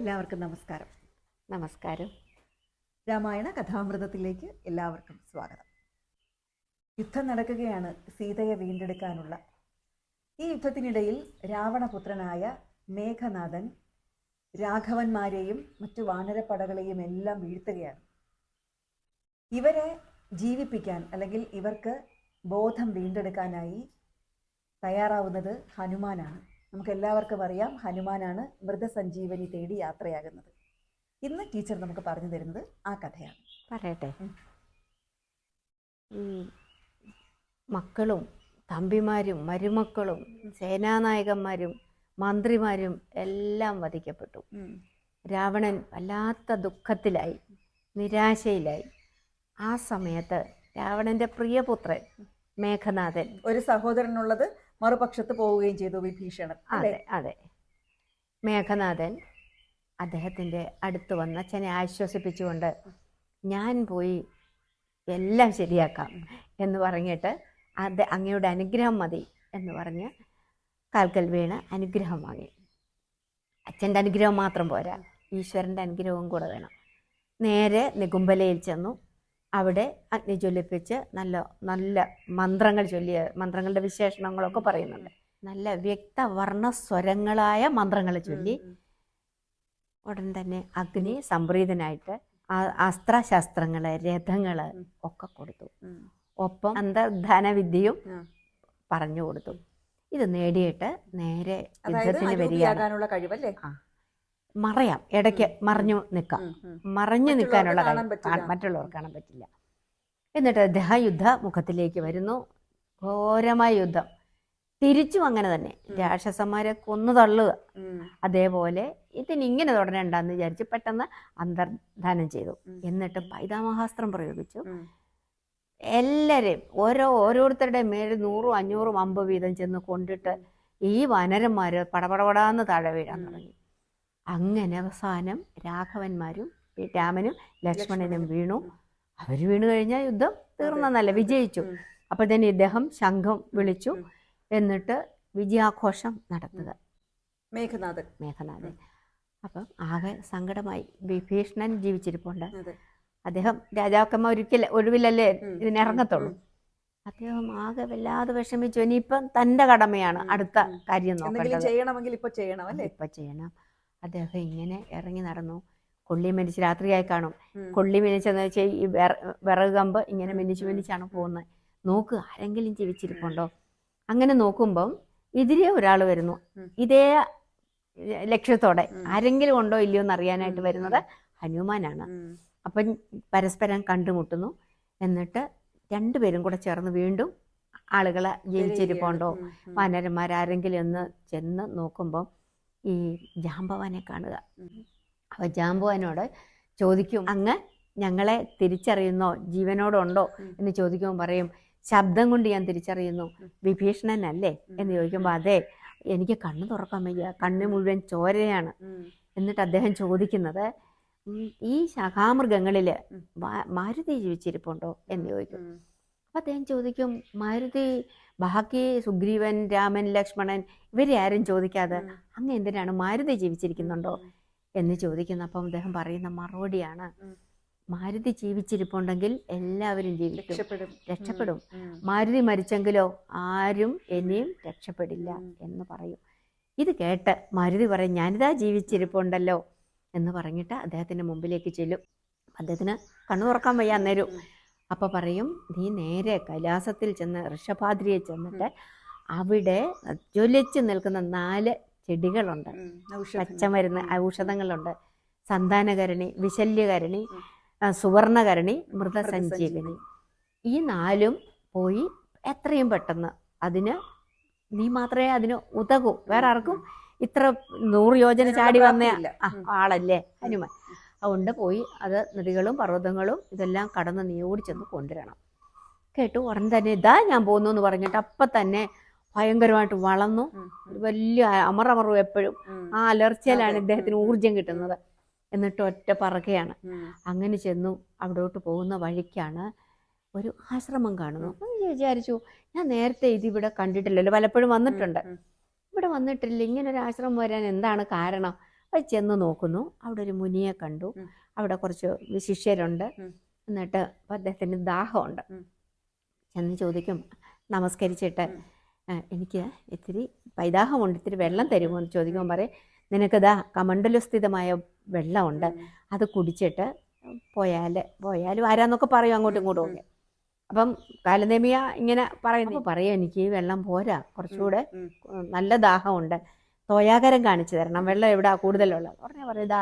എല്ലാവർക്കും നമസ്കാരം. നമസ്കാരം. രാമായണ കഥാമൃതത്തിലേക്ക് എല്ലാവർക്കും സ്വാഗതം. യുദ്ധം നടക്കുകയാണ് സീതയെ വീണ്ടെടുക്കാനുള്ള. ഈ യുദ്ധത്തിനിടയിൽ രാവണപുത്രനായ മേഘനാഥൻ രാഘവന്മാരെയും മറ്റു വാനരപ്പടകളെയും എല്ലാം വീഴ്ത്തുകയാണ്. ഇവരെ ജീവിപ്പിക്കാൻ അല്ലെങ്കിൽ ഇവർക്ക് ബോധം വീണ്ടെടുക്കാനായി തയ്യാറാവുന്നത് ഹനുമാനാണ്. നമുക്ക് എല്ലാവർക്കും അറിയാം, ഹനുമാനാണ് മൃതസഞ്ജീവനി തേടി യാത്രയാകുന്നത്. ഇന്ന് ടീച്ചർ നമുക്ക് പറഞ്ഞു തരുന്നത് ആ കഥയാണ്. പറയട്ടെ. മക്കളും തമ്പിമാരും മരുമക്കളും സേനാനായകന്മാരും മന്ത്രിമാരും എല്ലാം വധിക്കപ്പെട്ടു. രാവണൻ വല്ലാത്ത ദുഃഖത്തിലായി, നിരാശയിലായി. ആ സമയത്ത് രാവണന്റെ പ്രിയപുത്രൻ മേഘനാഥൻ, ഒരു സഹോദരനുള്ളത് മറുപക്ഷത്ത് പോവുകയും ചെയ്തു, വിഭീഷണൻ. അതെ, മേഘനാഥൻ അദ്ദേഹത്തിൻ്റെ അടുത്ത് വന്ന് അച്ഛനെ ആശ്വസിപ്പിച്ചുകൊണ്ട് ഞാൻ പോയി എല്ലാം ശരിയാക്കാം എന്ന് പറഞ്ഞിട്ട് അങ്ങയുടെ അനുഗ്രഹം മതി എന്ന് പറഞ്ഞ് കാൽക്കൽ വീണ് അനുഗ്രഹം വാങ്ങി. അച്ഛൻ്റെ അനുഗ്രഹം മാത്രം പോരാ, ഈശ്വരൻ്റെ അനുഗ്രഹവും കൂടെ വേണം. നേരെ നികുംബലയിൽ ചെന്നു. അവിടെ അഗ്നി ജ്വലിപ്പിച്ച് നല്ല നല്ല മന്ത്രങ്ങൾ ചൊല്ലിയ, മന്ത്രങ്ങളുടെ വിശേഷണങ്ങളൊക്കെ പറയുന്നുണ്ട്. നല്ല വ്യക്തവർണ്ണസ്വരങ്ങളായ മന്ത്രങ്ങൾ ചൊല്ലി ഉടൻ തന്നെ അഗ്നി സംപ്രീതനായിട്ട് അസ്ത്രശസ്ത്രങ്ങള് രഥങ്ങള് ഒക്കെ കൊടുത്തു. ഒപ്പം അന്തർധാന വിദ്യയും പറഞ്ഞു കൊടുത്തു. ഇത് നേടിയിട്ട് നേരെ യുദ്ധത്തിന് വരികയാണ്. കഴിവല്ലേ? മറയാം, ഇടയ്ക്ക് മറിഞ്ഞു നിൽക്കാം. മറഞ്ഞു നിൽക്കാനുള്ള മറ്റുള്ളവർക്ക് കാണാൻ പറ്റില്ല. എന്നിട്ട് യുദ്ധ മുഖത്തിലേക്ക് വരുന്നു. ഘോരമായ യുദ്ധം. തിരിച്ചും അങ്ങനെ തന്നെ രാക്ഷസന്മാരെ കൊന്നു തള്ളുക. അതേപോലെ ഇതിനിങ്ങനെ തുടരണ്ടെന്ന് വിചാരിച്ച് പെട്ടെന്ന് അന്തർധാനം ചെയ്തു. എന്നിട്ട് പൈതാമഹാസ്ത്രം പ്രയോഗിച്ചു. എല്ലാവരെയും ഓരോരുത്തരുടെ മേൽ 100, 500 അമ്പ് വീതം ചെന്ന് കൊണ്ടിട്ട് ഈ വാനരന്മാര് പടപടപടാന്ന് താഴെ വീഴാൻ തുടങ്ങി. അങ്ങനെ അവസാനം രാഘവന്മാരും രാമനും ലക്ഷ്മണനും വീണു. അവർ വീണു കഴിഞ്ഞാൽ യുദ്ധം തീർന്നല്ല, വിജയിച്ചു. അപ്പോൾ തന്നെ ഇദ്ദേഹം ശംഖം വിളിച്ചു. എന്നിട്ട് വിജയാഘോഷം നടത്തുക മേഘനാഥൻ. അപ്പം ആകെ സങ്കടമായി. വിഭീഷണൻ ജീവിച്ചിരിപ്പുണ്ട്. അദ്ദേഹം രാജാക്കന്മാർ ഒഴിവിലല്ലേ ഇതിനിറങ്ങത്തുള്ളൂ. അദ്ദേഹം ആകെ വല്ലാതെ വിഷമിച്ചു. ഇനിയിപ്പം തൻ്റെ കടമയാണ് അടുത്ത കാര്യം നോക്കേണ്ടത്. ഇപ്പൊ ചെയ്യണം. അദ്ദേഹം ഇങ്ങനെ ഇറങ്ങി നടന്നു. കൊള്ളി മെനിച്ച്, രാത്രിയായി കാണും, കൊള്ളി മെനിച്ചെന്ന് വെച്ചാൽ ഈ വിറക് കമ്പ് ഇങ്ങനെ മെനിച്ചാണ് പോകുന്നത്. നോക്കുക ആരെങ്കിലും ജീവിച്ചിരിപ്പുണ്ടോ. അങ്ങനെ നോക്കുമ്പം എതിരെ ഒരാൾ വരുന്നു. ഇതേ ലക്ഷ്യത്തോടെ ആരെങ്കിലും ഉണ്ടോ ഇല്ലയോ എന്ന് അറിയാനായിട്ട് വരുന്നത് ഹനുമാനാണ്. അപ്പം പരസ്പരം കണ്ടുമുട്ടുന്നു. എന്നിട്ട് രണ്ടുപേരും കൂടെ ചേർന്ന് വീണ്ടും ആളുകളെ ജീവിച്ചിരിപ്പുണ്ടോ, വാനരന്മാരാരെങ്കിലും എന്ന് ചെന്ന് നോക്കുമ്പം ഈ ജാമ്പവാനെ കാണുക. അപ്പോൾ ജാമ്പവാനോട് ചോദിക്കും, അങ്ങ് ഞങ്ങളെ തിരിച്ചറിയുന്നോ, ജീവനോടുണ്ടോ എന്ന് ചോദിക്കുമ്പോൾ പറയും, ശബ്ദം കൊണ്ട് ഞാൻ തിരിച്ചറിയുന്നു, വിഭീഷണനല്ലേ എന്ന് ചോദിക്കുമ്പോൾ അതെ, എനിക്ക് കണ്ണ് തുറക്കാൻ വയ്യ, കണ്ണ് മുഴുവൻ ചോരയാണ്. എന്നിട്ട് അദ്ദേഹം ചോദിക്കുന്നത്, ഈ ശകാമൃഗങ്ങളിൽ മാരുതി ജീവിച്ചിരിപ്പുണ്ടോ എന്ന് ചോദിക്കും. അപ്പം അദ്ദേഹം ചോദിക്കും, മാരുതി ബാക്കി സുഗ്രീവൻ, രാമൻ, ലക്ഷ്മണൻ ഇവരെ ആരും ചോദിക്കാതെ അങ്ങ് എന്തിനാണ് മാരുതി ജീവിച്ചിരിക്കുന്നുണ്ടോ എന്ന് ചോദിക്കുന്നു. അപ്പം അദ്ദേഹം പറയുന്ന മറുപടിയാണ്, മാരുതി ജീവിച്ചിരിപ്പുണ്ടെങ്കിൽ എല്ലാവരും രക്ഷപ്പെടും. മാരുതി മരിച്ചെങ്കിലോ ആരും ഇനിയും രക്ഷപ്പെടില്ല എന്ന് പറയും. ഇത് കേട്ട് മാരുതി പറയും, ഞാനിതാ ജീവിച്ചിരിപ്പുണ്ടല്ലോ എന്ന് പറഞ്ഞിട്ട് അദ്ദേഹത്തിൻ്റെ മുമ്പിലേക്ക് ചെല്ലും. അദ്ദേഹത്തിന് കണ്ണു തുറക്കാൻ വയ്യ അന്നേരം. അപ്പോൾ പറയും, നീ നേരെ കൈലാസത്തിൽ ചെന്ന് ഋഷഭാദ്രിയെ ചെന്നിട്ട് അവിടെ ജ്വലിച്ച് നിൽക്കുന്ന 4 ചെടികളുണ്ട്, പച്ചമരുന്ന് ഔഷധങ്ങളുണ്ട്. സന്താനകരണി, വിശല്യകരണി, സുവർണകരണി, മൃതസഞ്ജീവനി. ഈ 4 പോയി എത്രയും പെട്ടെന്ന് അതിന് നീ മാത്രമേ അതിന് ഉതകൂ, വേറെ ആർക്കും ഇത്ര 100 യോജന ചാടി വന്ന ആളല്ലേ ഹനുമാൻ. അതുകൊണ്ട് പോയി അത് നദികളും പർവ്വതങ്ങളും ഇതെല്ലാം കടന്ന് നീ ഓടിച്ചെന്ന് കൊണ്ടുവരണം. കേട്ടു. ഉടൻ തന്നെ ഇതാ ഞാൻ പോകുന്നു എന്ന് പറഞ്ഞിട്ട് അപ്പം തന്നെ ഭയങ്കരമായിട്ട് വളർന്നു. വലിയ അമറമറും എപ്പോഴും ആ അലർച്ചയിലാണ് ഇദ്ദേഹത്തിന് ഊർജം കിട്ടുന്നത്. എന്നിട്ട് ഒറ്റ പറക്കുകയാണ്. അങ്ങനെ ചെന്നു. അവിടോട്ട് പോകുന്ന വഴിക്കാണ് ഒരു ആശ്രമം കാണുന്നു. വിചാരിച്ചു, ഞാൻ നേരത്തെ ഇതിവിടെ കണ്ടിട്ടില്ലല്ലോ, പലപ്പോഴും വന്നിട്ടുണ്ട്, ഇവിടെ വന്നിട്ടില്ല, ഇങ്ങനെ ഒരു ആശ്രമം വരാൻ എന്താണ് കാരണം? അത് ചെന്ന് നോക്കുന്നു. അവിടെ ഒരു മുനിയെ കണ്ടു. അവിടെ കുറച്ച് ശിഷ്യരുണ്ട്. എന്നിട്ട് അദ്ദേഹത്തിന് ദാഹമുണ്ട്. ചെന്ന് ചോദിക്കും, നമസ്കരിച്ചിട്ട് എനിക്ക് ഇത്തിരി പൈതാഹമുണ്ട്, ഇത്തിരി വെള്ളം തരുമോ എന്ന് ചോദിക്കുമ്പോൾ പറയും, നിനക്കിതാ കമണ്ഡലുസ്ഥിതമായ വെള്ളമുണ്ട്, അത് കുടിച്ചിട്ട് പോയാലും ആരാന്നൊക്കെ പറയും അങ്ങോട്ടും ഇങ്ങോട്ടും ഒക്കെ. അപ്പം കാലനേമിയ ഇങ്ങനെ പറയുന്നു. പറയാം, എനിക്ക് ഈ വെള്ളം പോരാ, കുറച്ചുകൂടെ നല്ല ദാഹമുണ്ട്, തോയാകരം കാണിച്ചു തരണം, വെള്ളം എവിടാ കൂടുതലുള്ളത്. ഉടനെ പറയും, ഇതാ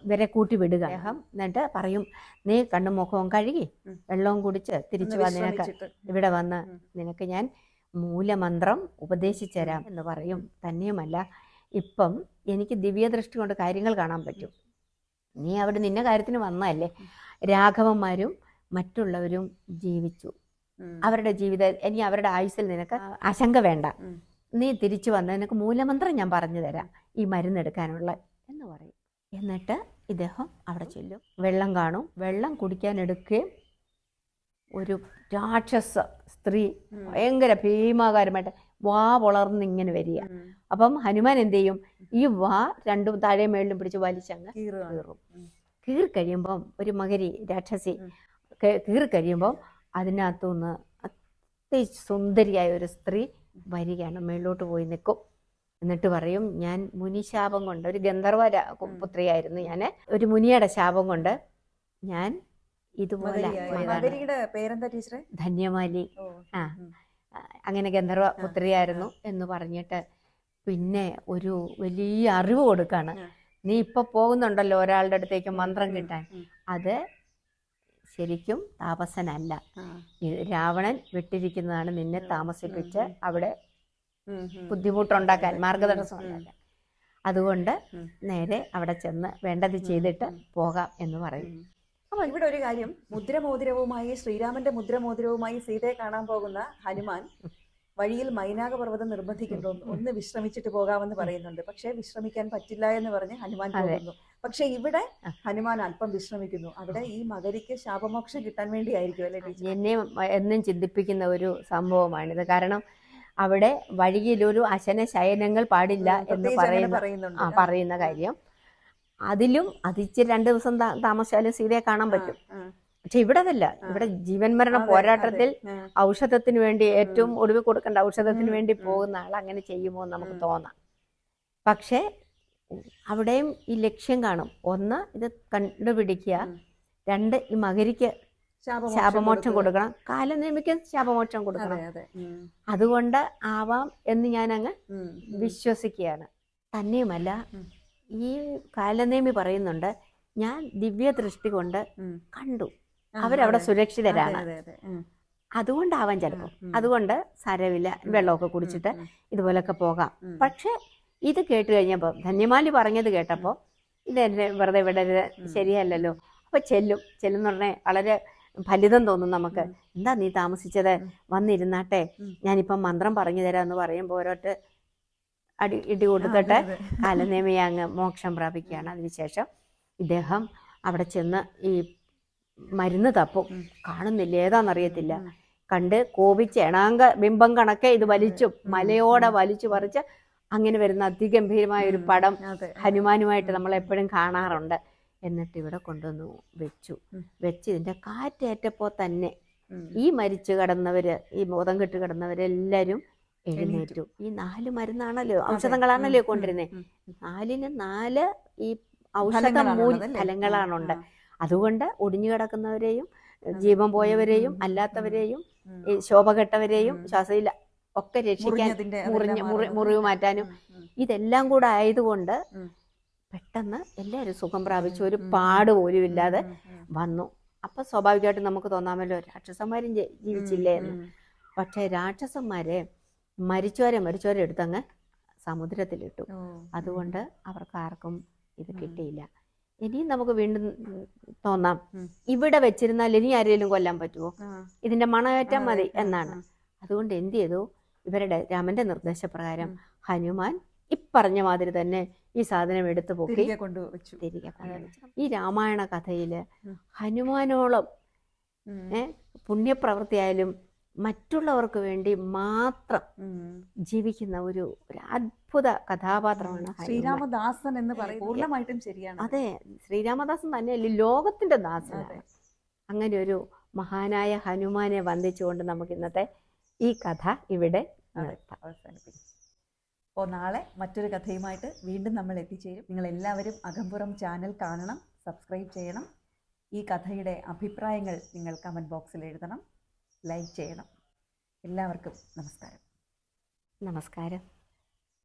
ഇവരെ കൂട്ടി വിടുക. അദ്ദേഹം എന്നിട്ട് പറയും, നീ കണ്ണും മുഖവും കഴുകി വെള്ളവും കുടിച്ച് തിരിച്ചു വാ, നിനക്ക് ഇവിടെ വന്ന് നിനക്ക് ഞാൻ മൂലമന്ത്രം ഉപദേശിച്ചു തരാം എന്ന് പറയും. തന്നെയുമല്ല, ഇപ്പം എനിക്ക് ദിവ്യദൃഷ്ടി കൊണ്ട് കാര്യങ്ങൾ കാണാൻ പറ്റും. നീ അവിടെ നിന്ന കാര്യത്തിന് വന്നതല്ലേ. രാഘവന്മാരും മറ്റുള്ളവരും ജീവിച്ചു, അവരുടെ ഇനി അവരുടെ ആയുസ്സിൽ നിനക്ക് ആശങ്ക വേണ്ട. നീ തിരിച്ചു വന്ന് നിനക്ക് മൂലമന്ത്രം ഞാൻ പറഞ്ഞു തരാം, ഈ മരുന്നെടുക്കാനുള്ള എന്ന് പറയും. എന്നിട്ട് ഇദ്ദേഹം അവിടെ ചെല്ലും. വെള്ളം കാണും. വെള്ളം കുടിക്കാൻ എടുക്കുകയും ഒരു രാക്ഷസ സ്ത്രീ ഭയങ്കര ഭീമാകാരമായിട്ട് വാ വളർന്നിങ്ങനെ വരിക. അപ്പം ഹനുമാൻ എന്ത് ചെയ്യും, ഈ വാ രണ്ടും താഴെ മേളിലും പിടിച്ച് വലിച്ചങ്ങ് കീറും. കീറിക്കഴിയുമ്പം ഒരു മകരി രാക്ഷസി കീറിക്കഴിയുമ്പം അതിനകത്തുനിന്ന് സുന്ദരിയായ ഒരു സ്ത്രീ വരികയാണ്, മേളിലോട്ട് പോയി നിൽക്കും. എന്നിട്ട് പറയും, ഞാൻ മുനിശാപം കൊണ്ട്, ഒരു ഗന്ധർവ പുത്രിയായിരുന്നു ഞാൻ, ഒരു മുനിയുടെ ശാപം കൊണ്ട് ഞാൻ ഇതുപോലെ ധന്യമാലി അങ്ങനെ ഗന്ധർവ പുത്രിയായിരുന്നു എന്ന് പറഞ്ഞിട്ട് പിന്നെ ഒരു വലിയ അറിവ് കൊടുക്കാണ്. നീ ഇപ്പൊ പോകുന്നുണ്ടല്ലോ ഒരാളുടെ അടുത്തേക്ക് മന്ത്രം കിട്ടാൻ, അത് ശരിക്കും താപസനല്ല, രാവണൻ വിട്ടിരിക്കുന്നതാണ് നിന്നെ താമസിപ്പിച്ച് അവിടെ ബുദ്ധിമുട്ടുണ്ടാക്കാൻ, മാർഗതടസ്സം ഉണ്ടാക്കാൻ. അതുകൊണ്ട് നേരെ അവിടെ ചെന്ന് വേണ്ടത് ചെയ്തിട്ട് പോകാം എന്ന് പറയും. അപ്പൊ ഇവിടെ ഒരു കാര്യം, മുദ്രമോതിരവുമായി, ശ്രീരാമന്റെ മുദ്രമോതിരവുമായി സീതയെ കാണാൻ പോകുന്ന ഹനുമാൻ വഴിയിൽ മൈനാക പർവ്വതം നിർബന്ധിക്കുന്നുണ്ടോ, ഒന്ന് വിശ്രമിച്ചിട്ട് പോകാമെന്ന് പറയുന്നുണ്ട്. പക്ഷെ വിശ്രമിക്കാൻ പറ്റില്ല എന്ന് പറഞ്ഞ് ഹനുമാൻ പോകുന്നു. പക്ഷെ ഇവിടെ ഹനുമാൻ അല്പം വിശ്രമിക്കുന്നു. അവിടെ ഈ മകരിക്ക് ശാപമോക്ഷം കിട്ടാൻ വേണ്ടിയായിരിക്കും അല്ലെ? എന്നെ എന്നും ചിന്തിപ്പിക്കുന്ന ഒരു സംഭവമാണിത്. കാരണം അവിടെ വഴിയിലൊരു അശന ശയനങ്ങൾ പാടില്ല എന്ന് പറയുന്ന കാര്യം, അതിലും അതിച്ച് 2 ദിവസം താമസിച്ചാലും സീതയെ കാണാൻ പറ്റും. പക്ഷെ ഇവിടെ അതല്ല. ഇവിടെ ജീവൻ മരണ പോരാട്ടത്തിൽ ഔഷധത്തിന് വേണ്ടി, ഏറ്റവും ഒടുവിൽ കൊടുക്കേണ്ട ഔഷധത്തിന് വേണ്ടി പോകുന്ന ആൾ അങ്ങനെ ചെയ്യുമോ എന്ന് നമുക്ക് തോന്നാം. പക്ഷെ അവിടെയും ഈ ലക്ഷ്യം കാണും. 1 ഇത് കണ്ടുപിടിക്കുക, 2 ഈ മകരിക്ക് ശാപമോക്ഷം കൊടുക്കണം, കാലനേമിക്ക് ശാപമോക്ഷം കൊടുക്കണം. അതുകൊണ്ട് ആവാം എന്ന് ഞാൻ അങ്ങ് വിശ്വസിക്കുകയാണ്. തന്നെയുമല്ല, ഈ കാലനേമി പറയുന്നുണ്ട്, ഞാൻ ദിവ്യ ദൃഷ്ടി കൊണ്ട് കണ്ടു അവരവിടെ സുരക്ഷിതരാണ്, അതുകൊണ്ടാവാൻ ചിലപ്പോൾ, അതുകൊണ്ട് സാരമില്ല, വെള്ളമൊക്കെ കുടിച്ചിട്ട് ഇതുപോലൊക്കെ പോകാം. പക്ഷെ ഇത് കേട്ട് കഴിഞ്ഞപ്പോൾ, ധന്യമാലി പറഞ്ഞത് കേട്ടപ്പോൾ, ഇതെന്നെ വെറുതെ വിടരുത്, ശരിയല്ലല്ലോ. അപ്പൊ ചെല്ലുന്ന ഉടനെ വളരെ ഫലിതം തോന്നും നമുക്ക്. എന്താ നീ താമസിച്ചത്, വന്നിരുന്നാട്ടെ, ഞാനിപ്പം മന്ത്രം പറഞ്ഞു തരാം എന്ന് പറയുമ്പോൾ ഓരോട്ട് ഇടി കൊടുത്തിട്ട് കാലനേമിയെ അങ്ങ് മോക്ഷം പ്രാപിക്കുകയാണ്. അതിനുശേഷം ഇദ്ദേഹം അവിടെ ചെന്ന് ഈ മരുന്ന് തപ്പും. കാണുന്നില്ല, ഏതാണെന്നറിയത്തില്ല. കണ്ട് കോപിച്ച് എണാങ്ക ബിംബം കണക്കെ ഇത് വലിച്ചു മലയോടെ വലിച്ചു പറിച്ച് അങ്ങനെ വരുന്ന അതിഗംഭീരമായ ഒരു പടം ഹനുമാനുമായിട്ട് നമ്മൾ എപ്പോഴും കാണാറുണ്ട്. എന്നിട്ട് ഇവിടെ കൊണ്ടുവന്നു വെച്ച് ഇതിന്റെ കാറ്റേറ്റപ്പോ തന്നെ ഈ മരിച്ചു കിടന്നവര്, ഈ ബോധം കെട്ട് കിടന്നവരെല്ലാരും എഴുന്നേറ്റു. ഈ 4 മരുന്നാണല്ലോ, ഔഷധങ്ങളാണല്ലോ കൊണ്ടിരുന്നത്. 4ന് 4 ഈ ഔഷധ ഫലങ്ങളാണുണ്ട്. അതുകൊണ്ട് ഒടിഞ്ഞു കിടക്കുന്നവരെയും, ജീവൻ പോയവരെയും, അല്ലാത്തവരെയും, ഈ ശോഭ കെട്ടവരെയും, ശ്വാസയില്ല ഒക്കെ രക്ഷിക്കാൻ, മുറിവ് മാറ്റാനും ഇതെല്ലാം കൂടെ ആയതുകൊണ്ട് പെട്ടെന്ന് എല്ലാവരും സുഖം പ്രാപിച്ചു, ഒരു പാട് പോലും ഇല്ലാതെ വന്നു. അപ്പൊ സ്വാഭാവികമായിട്ടും നമുക്ക് തോന്നാമല്ലോ, രാക്ഷസന്മാരും ജീവിച്ചില്ലേ എന്ന്. പക്ഷെ രാക്ഷസന്മാരെ മരിച്ചവരെ എടുത്തങ്ങ് സമുദ്രത്തിലിട്ടു. അതുകൊണ്ട് അവർക്ക് ആർക്കും ഇത് കിട്ടിയില്ല. ഇനിയും നമുക്ക് വീണ്ടും തോന്നാം, ഇവിടെ വെച്ചിരുന്നാൽ ഇനി ആരെങ്കിലും കൊല്ലാൻ പറ്റുമോ, ഇതിന്റെ മണമേറ്റാൻ മതി എന്നാണ്. അതുകൊണ്ട് എന്ത് ചെയ്തു, ഇവരുടെ രാമന്റെ നിർദ്ദേശപ്രകാരം ഹനുമാൻ ഇപ്പറഞ്ഞ മാതിരി തന്നെ ഈ സാധനം എടുത്തു പോക്കി തിരികെ കൊണ്ടുവച്ചു. ഈ രാമായണ കഥയില് ഹനുമാനോളം പുണ്യപ്രവൃത്തിയായാലും മറ്റുള്ളവർക്ക് വേണ്ടി മാത്രം ജീവിക്കുന്ന ഒരു അത്ഭുത കഥാപാത്രമാണ് ഹനുമാൻ. ശ്രീരാമദാസൻ എന്ന് പറയുന്നത് പൂർണ്ണമായിട്ടും ശരിയാണ്. അതെ, ശ്രീരാമദാസൻ തന്നെയല്ലേ ലോകത്തിന്റെ ദാസനാണ്. അങ്ങനെ ഒരു മഹാനായ ഹനുമാനെ വന്ദിച്ചുകൊണ്ട് നമുക്ക് ഇന്നത്തെ ഈ കഥ ഇവിടെ അവസാനിപ്പിക്കും. അപ്പോൾ നാളെ മറ്റൊരു കഥയുമായിട്ട് വീണ്ടും നമ്മൾ എത്തിച്ചേരും. നിങ്ങൾ എല്ലാവരും അകമ്പുറം ചാനൽ കാണണം, സബ്സ്ക്രൈബ് ചെയ്യണം. ഈ കഥയുടെ അഭിപ്രായങ്ങൾ നിങ്ങൾ കമൻറ്റ് ബോക്സിൽ എഴുതണം, ലൈക്ക് ചെയ്യണം. എല്ലാവർക്കും നമസ്കാരം. നമസ്കാരം.